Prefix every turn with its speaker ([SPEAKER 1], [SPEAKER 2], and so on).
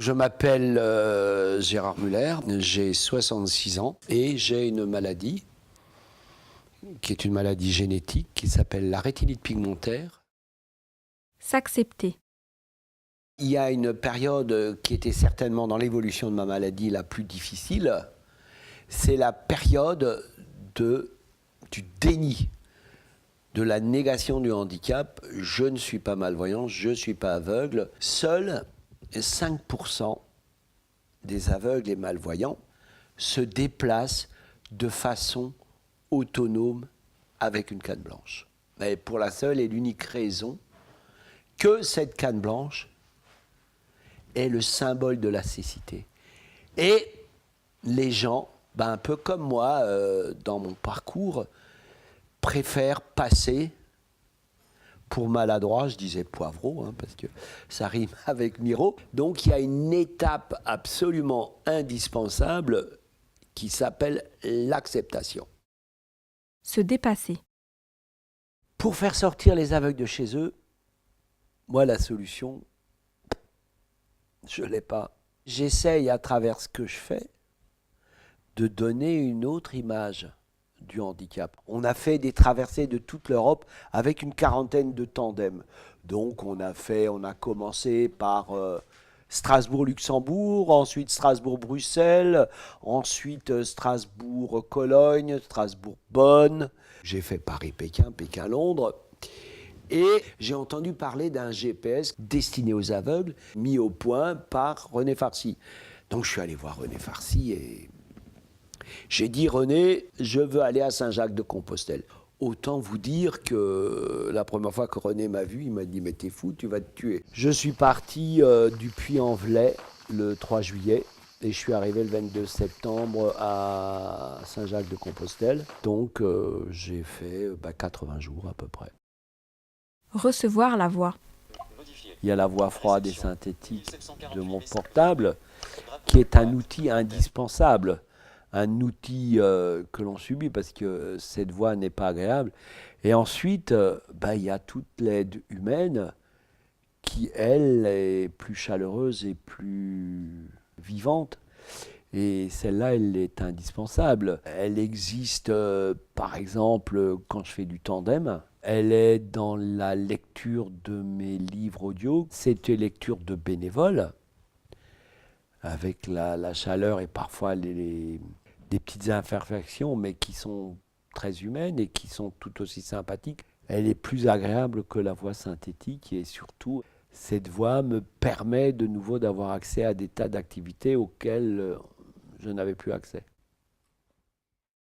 [SPEAKER 1] Je m'appelle Gérard Muller, j'ai 66 ans et j'ai une maladie qui est une maladie génétique qui s'appelle la rétinite pigmentaire.
[SPEAKER 2] S'accepter.
[SPEAKER 1] Il y a une période qui était certainement dans l'évolution de ma maladie la plus difficile, c'est la période du déni, de la négation du handicap. Je ne suis pas malvoyant, je ne suis pas aveugle. Seuls 5% des aveugles et malvoyants se déplacent de façon autonome avec une canne blanche. Mais pour la seule et l'unique raison que cette canne blanche est le symbole de la cécité. Et les gens, un peu comme moi, dans mon parcours, préfèrent passer pour maladroit, je disais poivreau, parce que ça rime avec Miro. Donc il y a une étape absolument indispensable qui s'appelle l'acceptation.
[SPEAKER 2] Se dépasser.
[SPEAKER 1] Pour faire sortir les aveugles de chez eux, moi la solution, je ne l'ai pas. J'essaye à travers ce que je fais de donner une autre image du handicap. On a fait des traversées de toute l'Europe avec une quarantaine de tandems. Donc on a commencé par Strasbourg-Luxembourg, ensuite Strasbourg-Bruxelles, ensuite Strasbourg-Cologne, Strasbourg-Bonn. J'ai fait Paris-Pékin, Pékin-Londres. Et j'ai entendu parler d'un GPS destiné aux aveugles, mis au point par René Farcy. Donc je suis allé voir René Farcy et j'ai dit, René, je veux aller à Saint-Jacques-de-Compostelle. Autant vous dire que la première fois que René m'a vu, il m'a dit, mais t'es fou, tu vas te tuer. Je suis parti du Puy-en-Velay le 3 juillet et je suis arrivé le 22 septembre à Saint-Jacques-de-Compostelle. Donc j'ai fait 80 jours à peu près.
[SPEAKER 2] Recevoir la voix.
[SPEAKER 1] Il y a la voix froide et synthétique de mon portable qui est un outil indispensable. Un outil que l'on subit parce que cette voix n'est pas agréable. Et ensuite, il y a toute l'aide humaine qui, elle, est plus chaleureuse et plus vivante. Et celle-là, elle est indispensable. Elle existe, par exemple, quand je fais du tandem. Elle est dans la lecture de mes livres audio. C'est une lecture de bénévoles, avec la chaleur et parfois des petites imperfections, mais qui sont très humaines et qui sont tout aussi sympathiques. Elle est plus agréable que la voix synthétique et surtout, cette voix me permet de nouveau d'avoir accès à des tas d'activités auxquelles je n'avais plus accès.